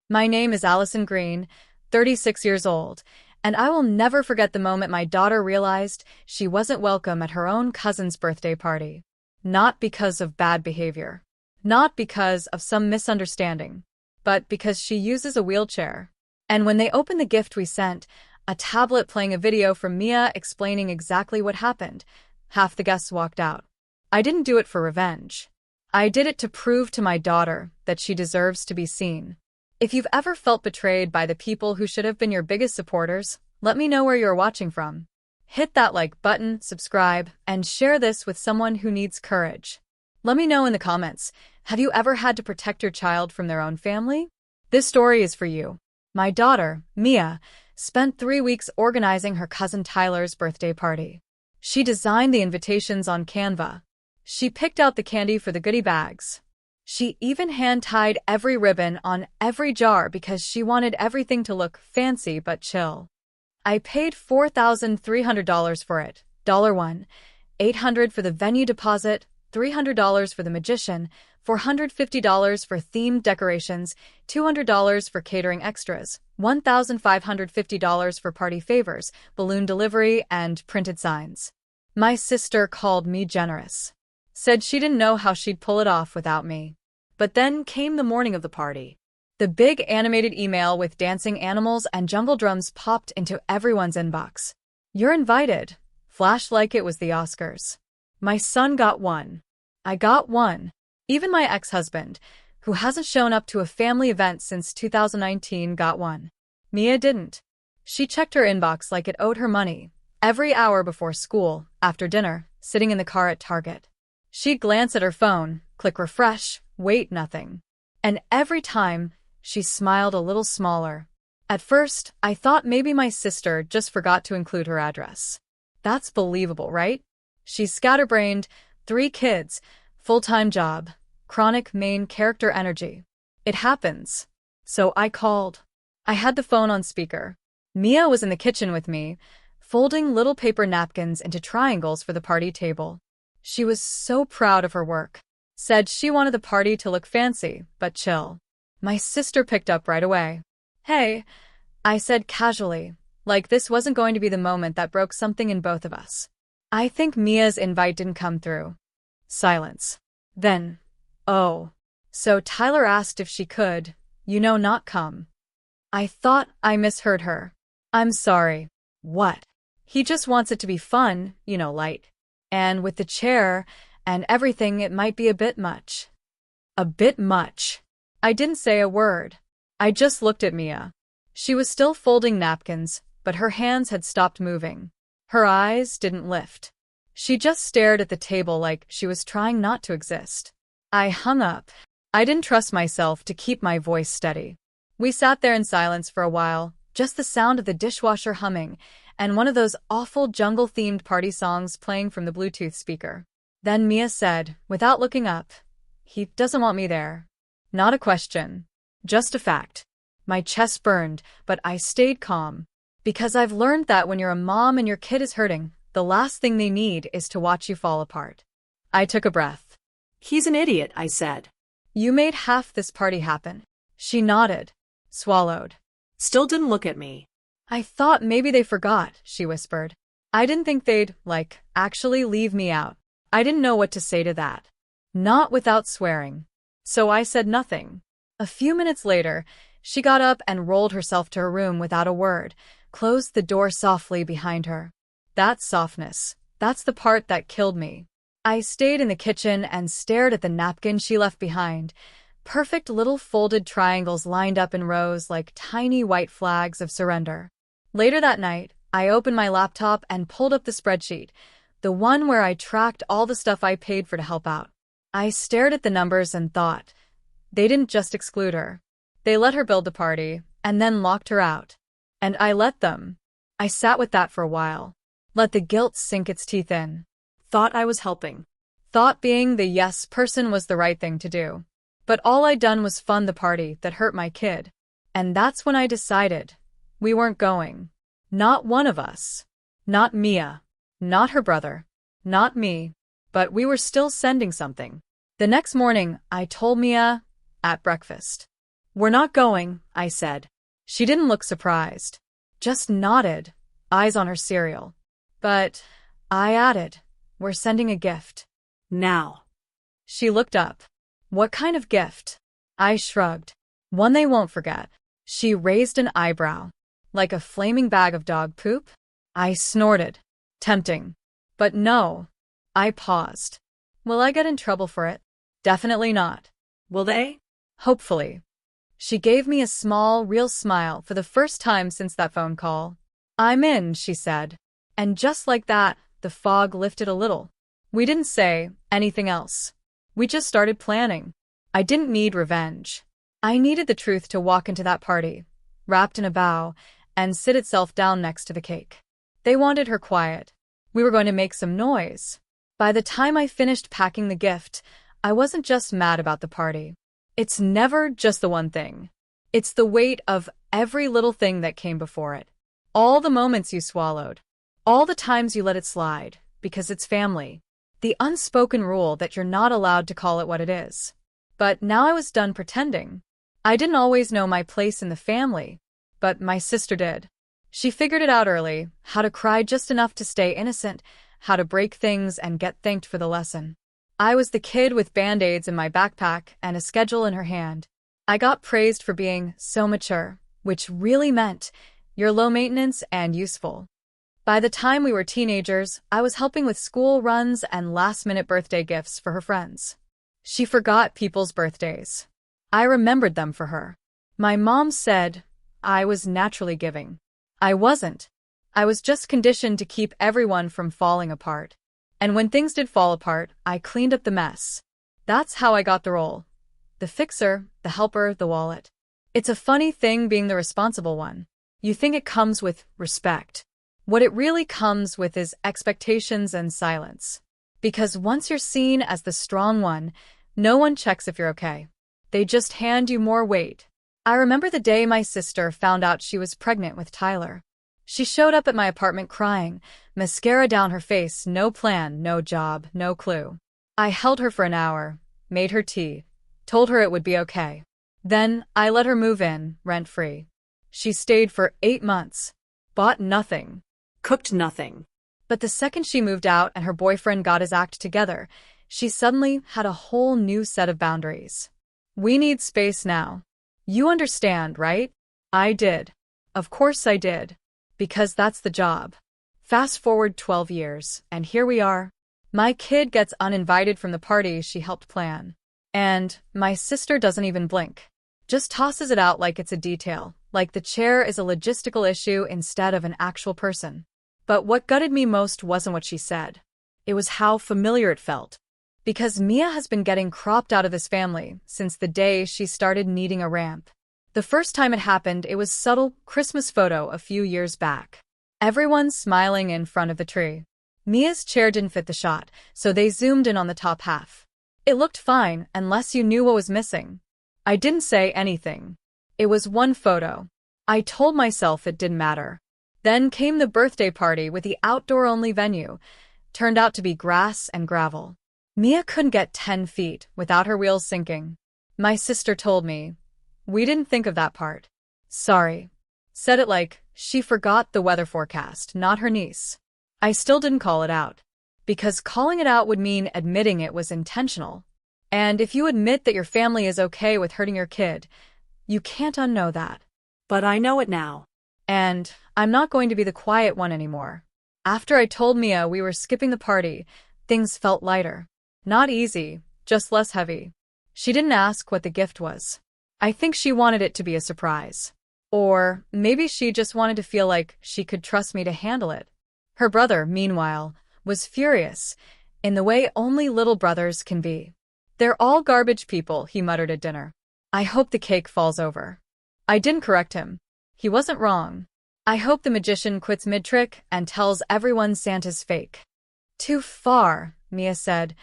My name is Allison Green, 36 years old, and I will never forget the moment my daughter realized she wasn't welcome at her own cousin's birthday party. Not because of bad behavior. Not because of some misunderstanding. But because she uses a wheelchair. And when they opened the gift we sent, a tablet playing a video from Mia explaining exactly what happened, half the guests walked out. I didn't do it for revenge. I did it to prove to my daughter that she deserves to be seen. If you've ever felt betrayed by the people who should have been your biggest supporters, let me know where you're watching from. Hit that like button, subscribe, and share this with someone who needs courage. Let me know in the comments, have you ever had to protect your child from their own family? This story is for you. My daughter, Mia, spent 3 weeks organizing her cousin Tyler's birthday party. She designed the invitations on Canva. She picked out the candy for the goodie bags. She even hand-tied every ribbon on every jar because she wanted everything to look fancy but chill. I paid $4,300 for it. $1, $800 for the venue deposit, $300 for the magician, $450 for themed decorations, $200 for catering extras, $1,550 for party favors, balloon delivery, and printed signs. My sister called me generous. Said she didn't know how she'd pull it off without me. But then came the morning of the party. The big animated email with dancing animals and jungle drums popped into everyone's inbox. You're invited. Flashed like it was the Oscars. My son got one. I got one. Even my ex-husband, who hasn't shown up to a family event since 2019, got one. Mia didn't. She checked her inbox like it owed her money. Every hour before school, after dinner, sitting in the car at Target. She'd glance at her phone, click refresh, wait, nothing. And every time, she smiled a little smaller. At first, I thought maybe my sister just forgot to include her address. That's believable, right? She's scatterbrained, 3 kids, full-time job, chronic main character energy. It happens. So I called. I had the phone on speaker. Mia was in the kitchen with me, folding little paper napkins into triangles for the party table. She was so proud of her work. Said she wanted the party to look fancy, but chill. My sister picked up right away. Hey, I said casually, like this wasn't going to be the moment that broke something in both of us. I think Mia's invite didn't come through. Silence. Then, oh. So Tyler asked if she could, not come. I thought I misheard her. I'm sorry. What? He just wants it to be fun, light. And with the chair and everything, it might be a bit much. A bit much. I didn't say a word. I just looked at Mia. She was still folding napkins, but her hands had stopped moving. Her eyes didn't lift. She just stared at the table like she was trying not to exist. I hung up. I didn't trust myself to keep my voice steady. We sat there in silence for a while, just the sound of the dishwasher humming, and one of those awful jungle-themed party songs playing from the Bluetooth speaker. Then Mia said, without looking up, "He doesn't want me there." Not a question. Just a fact. My chest burned, but I stayed calm. Because I've learned that when you're a mom and your kid is hurting, the last thing they need is to watch you fall apart. I took a breath. He's an idiot, I said. You made half this party happen. She nodded. Swallowed. Still didn't look at me. I thought maybe they forgot, she whispered. I didn't think they'd, actually leave me out. I didn't know what to say to that. Not without swearing. So I said nothing. A few minutes later, she got up and rolled herself to her room without a word, closed the door softly behind her. That softness, that's the part that killed me. I stayed in the kitchen and stared at the napkin she left behind. Perfect little folded triangles lined up in rows like tiny white flags of surrender. Later that night, I opened my laptop and pulled up the spreadsheet, the one where I tracked all the stuff I paid for to help out. I stared at the numbers and thought, they didn't just exclude her. They let her build the party, and then locked her out. And I let them. I sat with that for a while. Let the guilt sink its teeth in. Thought I was helping. Thought being the yes person was the right thing to do. But all I'd done was fund the party that hurt my kid. And that's when I decided. We weren't going. Not one of us. Not Mia. Not her brother. Not me. But we were still sending something. The next morning, I told Mia, at breakfast. We're not going, I said. She didn't look surprised. Just nodded, eyes on her cereal. But I added, we're sending a gift. Now. She looked up. What kind of gift? I shrugged. One they won't forget. She raised an eyebrow. Like a flaming bag of dog poop? I snorted. Tempting. But no. I paused. Will I get in trouble for it? Definitely not. Will they? Hopefully. She gave me a small, real smile for the first time since that phone call. I'm in, she said. And just like that, the fog lifted a little. We didn't say anything else. We just started planning. I didn't need revenge. I needed the truth to walk into that party, wrapped in a bow, and sit itself down next to the cake. They wanted her quiet. We were going to make some noise. By the time I finished packing the gift, I wasn't just mad about the party. It's never just the one thing. It's the weight of every little thing that came before it. All the moments you swallowed. All the times you let it slide, because it's family. The unspoken rule that you're not allowed to call it what it is. But now I was done pretending. I didn't always know my place in the family, but my sister did. She figured it out early, how to cry just enough to stay innocent, how to break things and get thanked for the lesson. I was the kid with band-aids in my backpack and a schedule in her hand. I got praised for being so mature, which really meant you're low maintenance and useful. By the time we were teenagers, I was helping with school runs and last-minute birthday gifts for her friends. She forgot people's birthdays. I remembered them for her. My mom said I was naturally giving. I wasn't. I was just conditioned to keep everyone from falling apart. And when things did fall apart, I cleaned up the mess. That's how I got the role. The fixer, the helper, the wallet. It's a funny thing being the responsible one. You think it comes with respect. What it really comes with is expectations and silence. Because once you're seen as the strong one, no one checks if you're okay. They just hand you more weight. I remember the day my sister found out she was pregnant with Tyler. She showed up at my apartment crying, mascara down her face, no plan, no job, no clue. I held her for an hour, made her tea, told her it would be okay. Then I let her move in, rent-free. She stayed for 8 months. Bought nothing. Cooked nothing. But the second she moved out and her boyfriend got his act together, she suddenly had a whole new set of boundaries. We need space now. You understand, right? I did. Of course I did. Because that's the job. Fast forward 12 years, and here we are. My kid gets uninvited from the party she helped plan. And my sister doesn't even blink. Just tosses it out like it's a detail, like the chair is a logistical issue instead of an actual person. But what gutted me most wasn't what she said. It was how familiar it felt. Because Mia has been getting cropped out of this family since the day she started needing a ramp. The first time it happened, it was subtle Christmas photo a few years back. Everyone smiling in front of the tree. Mia's chair didn't fit the shot, so they zoomed in on the top half. It looked fine unless you knew what was missing. I didn't say anything. It was one photo. I told myself it didn't matter. Then came the birthday party with the outdoor-only venue. Turned out to be grass and gravel. Mia couldn't get 10 feet without her wheels sinking. My sister told me, "We didn't think of that part." Sorry. Said it like she forgot the weather forecast, not her niece. I still didn't call it out. Because calling it out would mean admitting it was intentional. And if you admit that your family is okay with hurting your kid, you can't unknow that. But I know it now. And I'm not going to be the quiet one anymore. After I told Mia we were skipping the party, things felt lighter. Not easy, just less heavy. She didn't ask what the gift was. I think she wanted it to be a surprise. Or maybe she just wanted to feel like she could trust me to handle it. Her brother, meanwhile, was furious, in the way only little brothers can be. "They're all garbage people," he muttered at dinner. "I hope the cake falls over." I didn't correct him. He wasn't wrong. I hope the magician quits mid-trick and tells everyone Santa's fake. "Too far," Mia said,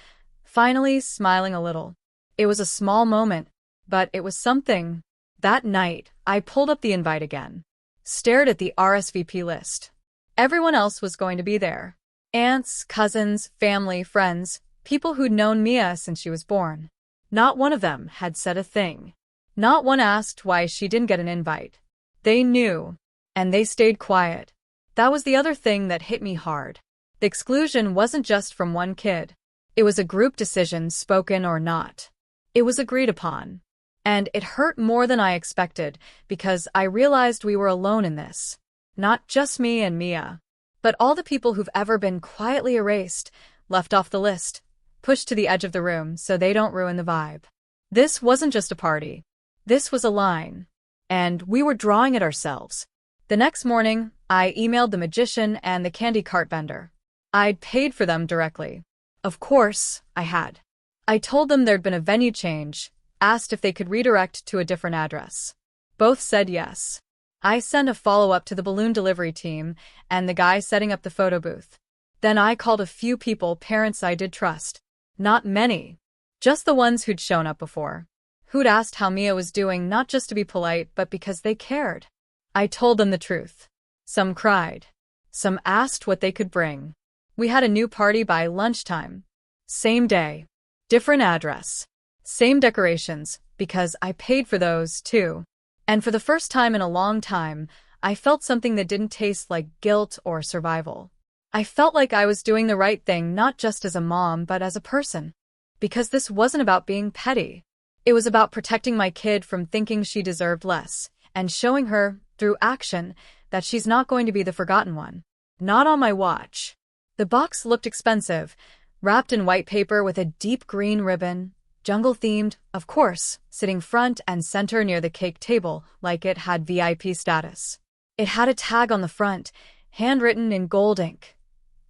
finally smiling a little. It was a small moment, but it was something. That night, I pulled up the invite again. Stared at the RSVP list. Everyone else was going to be there. Aunts, cousins, family, friends, people who'd known Mia since she was born. Not one of them had said a thing. Not one asked why she didn't get an invite. They knew, and they stayed quiet. That was the other thing that hit me hard. The exclusion wasn't just from one kid. It was a group decision, spoken or not. It was agreed upon. And it hurt more than I expected because I realized we were alone in this. Not just me and Mia, but all the people who've ever been quietly erased, left off the list, pushed to the edge of the room so they don't ruin the vibe. This wasn't just a party. This was a line. And we were drawing it ourselves. The next morning, I emailed the magician and the candy cart vendor. I'd paid for them directly. Of course, I had. I told them there'd been a venue change, asked if they could redirect to a different address. Both said yes. I sent a follow-up to the balloon delivery team and the guy setting up the photo booth. Then I called a few people, parents I did trust. Not many. Just the ones who'd shown up before. Who'd asked how Mia was doing, not just to be polite, but because they cared. I told them the truth. Some cried. Some asked what they could bring. We had a new party by lunchtime. Same day. Different address. Same decorations, because I paid for those, too. And for the first time in a long time, I felt something that didn't taste like guilt or survival. I felt like I was doing the right thing, not just as a mom, but as a person. Because this wasn't about being petty. It was about protecting my kid from thinking she deserved less, and showing her, through action, that she's not going to be the forgotten one. Not on my watch. The box looked expensive, wrapped in white paper with a deep green ribbon, jungle-themed, of course, sitting front and center near the cake table like it had VIP status. It had a tag on the front, handwritten in gold ink.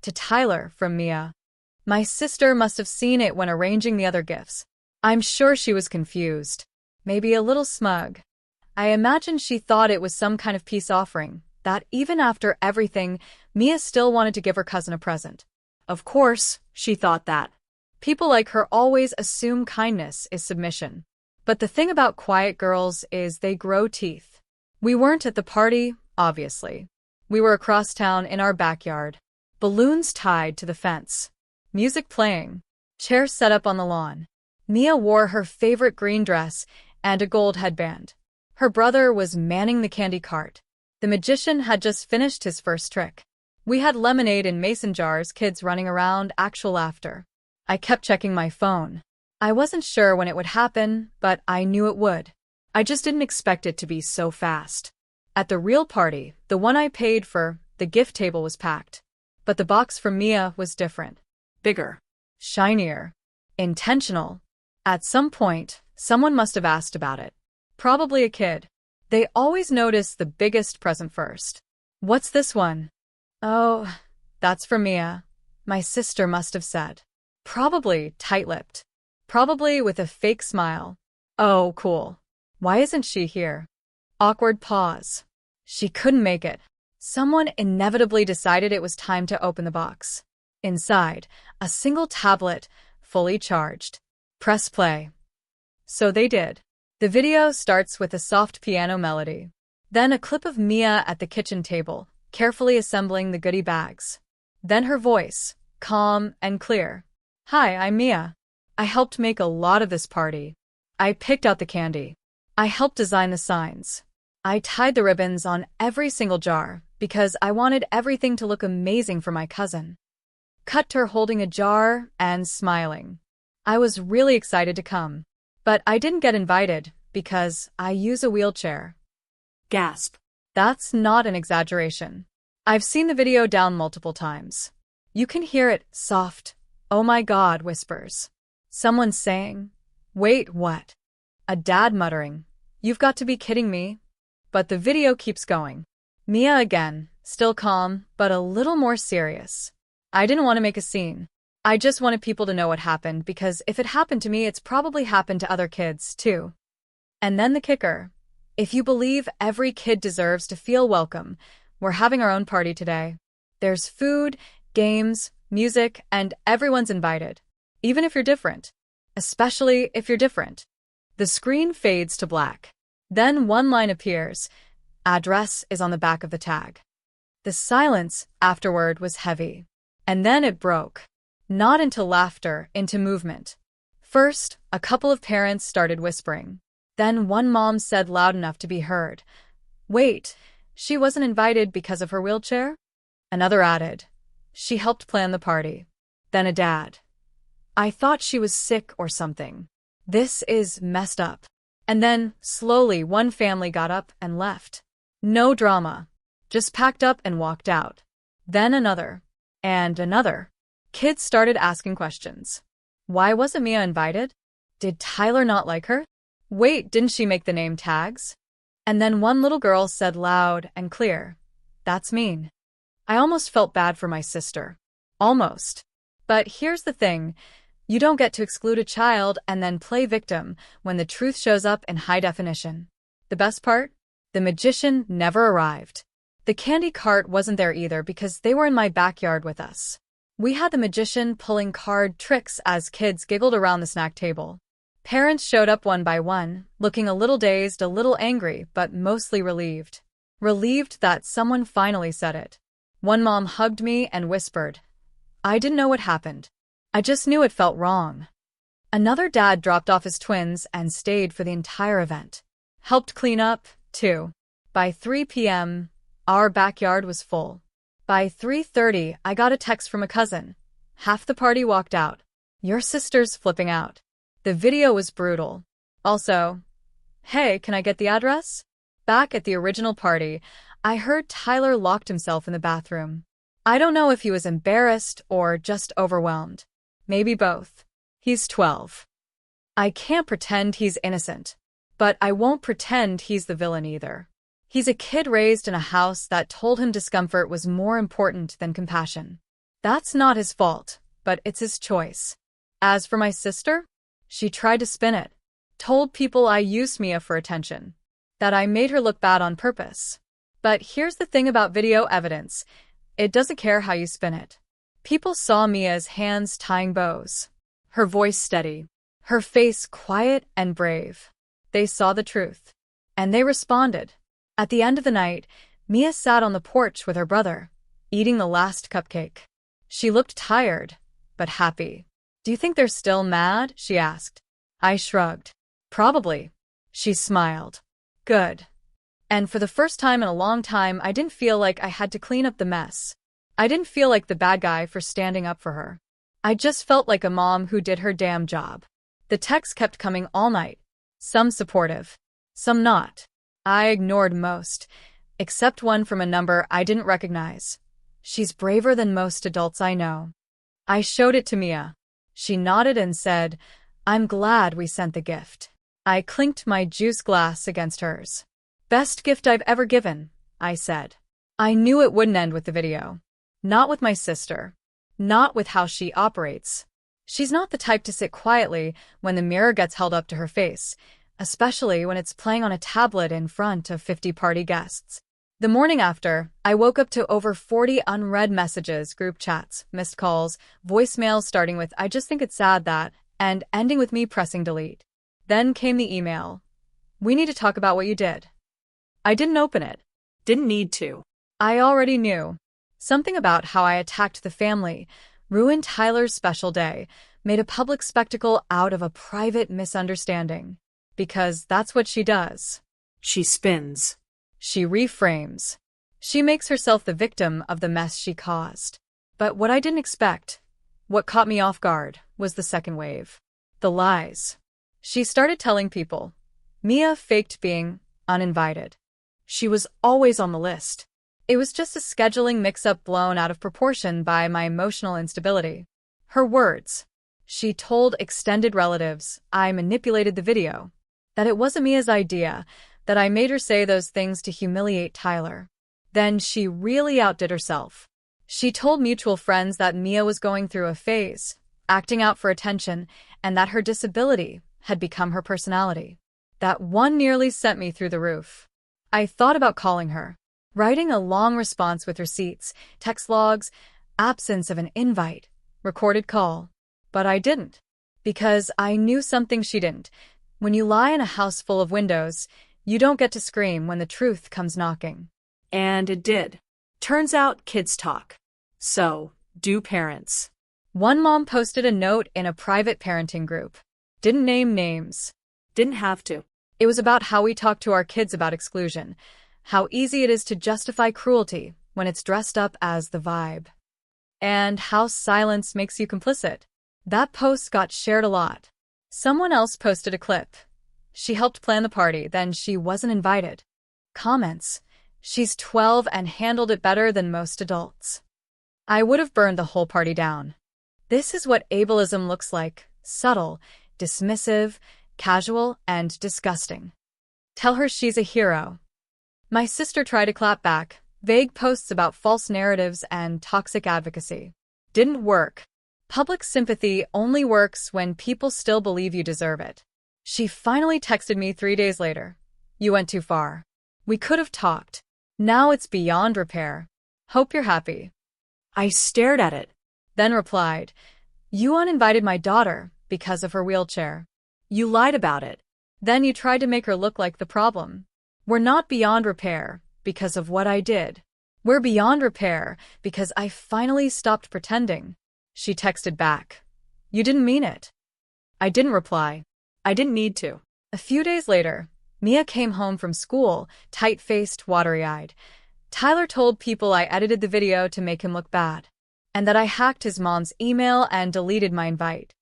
To Tyler, from Mia. My sister must have seen it when arranging the other gifts. I'm sure she was confused. Maybe a little smug. I imagine she thought it was some kind of peace offering, that even after everything, Mia still wanted to give her cousin a present. Of course, she thought that. People like her always assume kindness is submission. But the thing about quiet girls is they grow teeth. We weren't at the party, obviously. We were across town in our backyard. Balloons tied to the fence. Music playing. Chairs set up on the lawn. Mia wore her favorite green dress and a gold headband. Her brother was manning the candy cart. The magician had just finished his first trick. We had lemonade in mason jars, kids running around, actual laughter. I kept checking my phone. I wasn't sure when it would happen, but I knew it would. I just didn't expect it to be so fast. At the real party, the one I paid for, the gift table was packed. But the box from Mia was different. Bigger. Shinier. Intentional. At some point, someone must have asked about it. Probably a kid. They always notice the biggest present first. What's this one? Oh, that's for Mia. My sister must have said. Probably tight-lipped. Probably with a fake smile. Oh, cool. Why isn't she here? Awkward pause. She couldn't make it. Someone inevitably decided it was time to open the box. Inside, a single tablet, fully charged. Press play. So they did. The video starts with a soft piano melody. Then a clip of Mia at the kitchen table, carefully assembling the goodie bags. Then her voice, calm and clear. Hi, I'm Mia. I helped make a lot of this party. I picked out the candy. I helped design the signs. I tied the ribbons on every single jar because I wanted everything to look amazing for my cousin. Cut to her holding a jar and smiling. I was really excited to come. But I didn't get invited because I use a wheelchair. Gasp. That's not an exaggeration. I've seen the video down multiple times. You can hear it, soft, oh my God whispers. Someone saying, wait, what? A dad muttering, you've got to be kidding me. But the video keeps going. Mia again, still calm, but a little more serious. I didn't want to make a scene. I just wanted people to know what happened because if it happened to me, it's probably happened to other kids, too. And then the kicker. If you believe every kid deserves to feel welcome, we're having our own party today. There's food, games, music, and everyone's invited. Even if you're different. Especially if you're different. The screen fades to black. Then one line appears. Address is on the back of the tag. The silence afterward was heavy. And then it broke. Not into laughter, into movement. First, a couple of parents started whispering. Then one mom said loud enough to be heard, "Wait, she wasn't invited because of her wheelchair?" Another added, "She helped plan the party." Then a dad, "I thought she was sick or something. This is messed up." And then, slowly, one family got up and left. No drama. Just packed up and walked out. Then another. And another. Kids started asking questions. Why wasn't Mia invited? Did Tyler not like her? Wait, didn't she make the name tags? And then one little girl said loud and clear, "That's mean." I almost felt bad for my sister. Almost. But here's the thing. You don't get to exclude a child and then play victim when the truth shows up in high definition. The best part? The magician never arrived. The candy cart wasn't there either because they were in my backyard with us. We had the magician pulling card tricks as kids giggled around the snack table. Parents showed up one by one, looking a little dazed, a little angry, but mostly relieved. Relieved that someone finally said it. One mom hugged me and whispered, "I didn't know what happened. I just knew it felt wrong." Another dad dropped off his twins and stayed for the entire event. Helped clean up, too. By 3 p.m., our backyard was full. By 3:30, I got a text from a cousin. Half the party walked out. "Your sister's flipping out." The video was brutal. Also, "Hey, can I get the address?" Back at the original party, I heard Tyler locked himself in the bathroom. I don't know if he was embarrassed or just overwhelmed. Maybe both. He's 12. I can't pretend he's innocent. But I won't pretend he's the villain either. He's a kid raised in a house that told him discomfort was more important than compassion. That's not his fault, but it's his choice. As for my sister, she tried to spin it. Told people I used Mia for attention. That I made her look bad on purpose. But here's the thing about video evidence. It doesn't care how you spin it. People saw Mia's hands tying bows. Her voice steady. Her face quiet and brave. They saw the truth. And they responded. At the end of the night, Mia sat on the porch with her brother, eating the last cupcake. She looked tired, but happy. "Do you think they're still mad?" she asked. I shrugged. "Probably." She smiled. "Good." And for the first time in a long time, I didn't feel like I had to clean up the mess. I didn't feel like the bad guy for standing up for her. I just felt like a mom who did her damn job. The texts kept coming all night. Some supportive, some not. I ignored most, except one from a number I didn't recognize. "She's braver than most adults I know." I showed it to Mia. She nodded and said, "I'm glad we sent the gift." I clinked my juice glass against hers. "Best gift I've ever given," I said. I knew it wouldn't end with the video. Not with my sister. Not with how she operates. She's not the type to sit quietly when the mirror gets held up to her face, especially when it's playing on a tablet in front of 50 party guests. The morning after, I woke up to over 40 unread messages, group chats, missed calls, voicemails starting with "I just think it's sad that," and ending with me pressing delete. Then came the email. "We need to talk about what you did." I didn't open it. Didn't need to. I already knew. Something about how I attacked the family, ruined Tyler's special day, made a public spectacle out of a private misunderstanding. Because that's what she does. She spins. She reframes. She makes herself the victim of the mess she caused. But what I didn't expect, what caught me off guard, was the second wave. The lies. She started telling people. Mia faked being uninvited. She was always on the list. It was just a scheduling mix-up blown out of proportion by my emotional instability. Her words. She told extended relatives I manipulated the video, that it wasn't Mia's idea, that I made her say those things to humiliate Tyler. Then she really outdid herself. She told mutual friends that Mia was going through a phase, acting out for attention, and that her disability had become her personality. That one nearly sent me through the roof. I thought about calling her, writing a long response with receipts, text logs, absence of an invite, recorded call. But I didn't. Because I knew something she didn't. When you lie in a house full of windows, you don't get to scream when the truth comes knocking. And it did. Turns out kids talk. So, do parents. One mom posted a note in a private parenting group. Didn't name names. Didn't have to. It was about how we talk to our kids about exclusion, how easy it is to justify cruelty when it's dressed up as the vibe, and how silence makes you complicit. That post got shared a lot. Someone else posted a clip. She helped plan the party, then she wasn't invited. Comments. She's 12 and handled it better than most adults. I would have burned the whole party down. This is what ableism looks like: subtle, dismissive, casual, and disgusting. Tell her she's a hero. My sister tried to clap back, vague posts about false narratives and toxic advocacy. Didn't work. Public sympathy only works when people still believe you deserve it. She finally texted me 3 days later. You went too far. We could have talked. Now it's beyond repair. Hope you're happy. I stared at it. Then replied, you uninvited my daughter because of her wheelchair. You lied about it. Then you tried to make her look like the problem. We're not beyond repair because of what I did. We're beyond repair because I finally stopped pretending. She texted back. You didn't mean it. I didn't reply. I didn't need to. A few days later, Mia came home from school, tight-faced, watery-eyed. Tyler told people I edited the video to make him look bad, and that I hacked his mom's email and deleted my invite.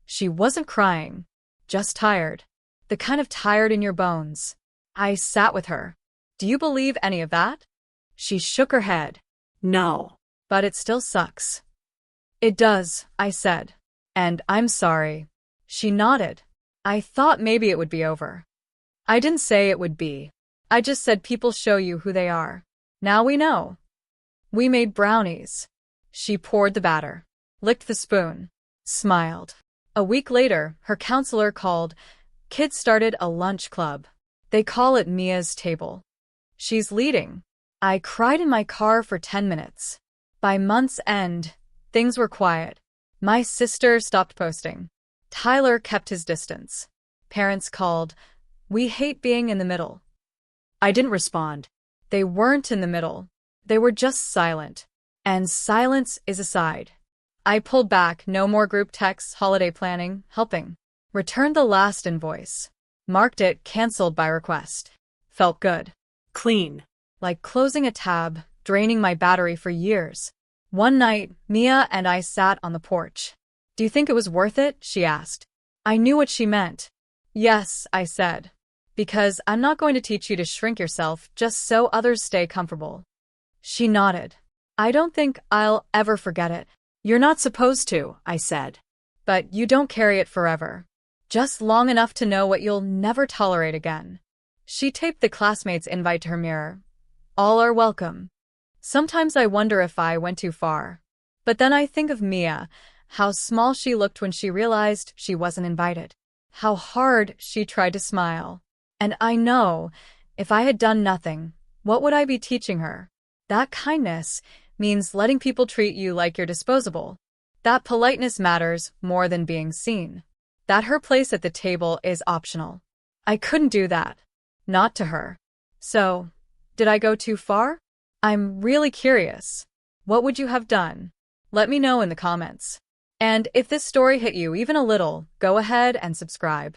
She wasn't crying, just tired. The kind of tired in your bones. I sat with her. Do you believe any of that? She shook her head. No. But it still sucks. It does, I said. And I'm sorry. She nodded. I thought maybe it would be over. I didn't say it would be. I just said people show you who they are. Now we know. We made brownies. She poured the batter, licked the spoon, smiled. A week later, her counselor called. Kids started a lunch club. They call it Mia's table. She's leading. I cried in my car for 10 minutes. By month's end, things were quiet. My sister stopped posting. Tyler kept his distance. Parents called. We hate being in the middle. I didn't respond. They weren't in the middle. They were just silent. And silence is a side. I pulled back. No more group texts, holiday planning, helping. Returned the last invoice. Marked it canceled by request. Felt good. Clean. Like closing a tab, draining my battery for years. One night, Mia and I sat on the porch. Do you think it was worth it? She asked. I knew what she meant. Yes, I said. Because I'm not going to teach you to shrink yourself just so others stay comfortable. She nodded. I don't think I'll ever forget it. You're not supposed to, I said. But you don't carry it forever. Just long enough to know what you'll never tolerate again. She taped the classmates' invite to her mirror. All are welcome. Sometimes I wonder if I went too far. But then I think of Mia, how small she looked when she realized she wasn't invited. How hard she tried to smile. And I know, if I had done nothing, what would I be teaching her? That kindness means letting people treat you like you're disposable. That politeness matters more than being seen. That her place at the table is optional. I couldn't do that. Not to her. So, did I go too far? I'm really curious. What would you have done? Let me know in the comments. And if this story hit you even a little, go ahead and subscribe.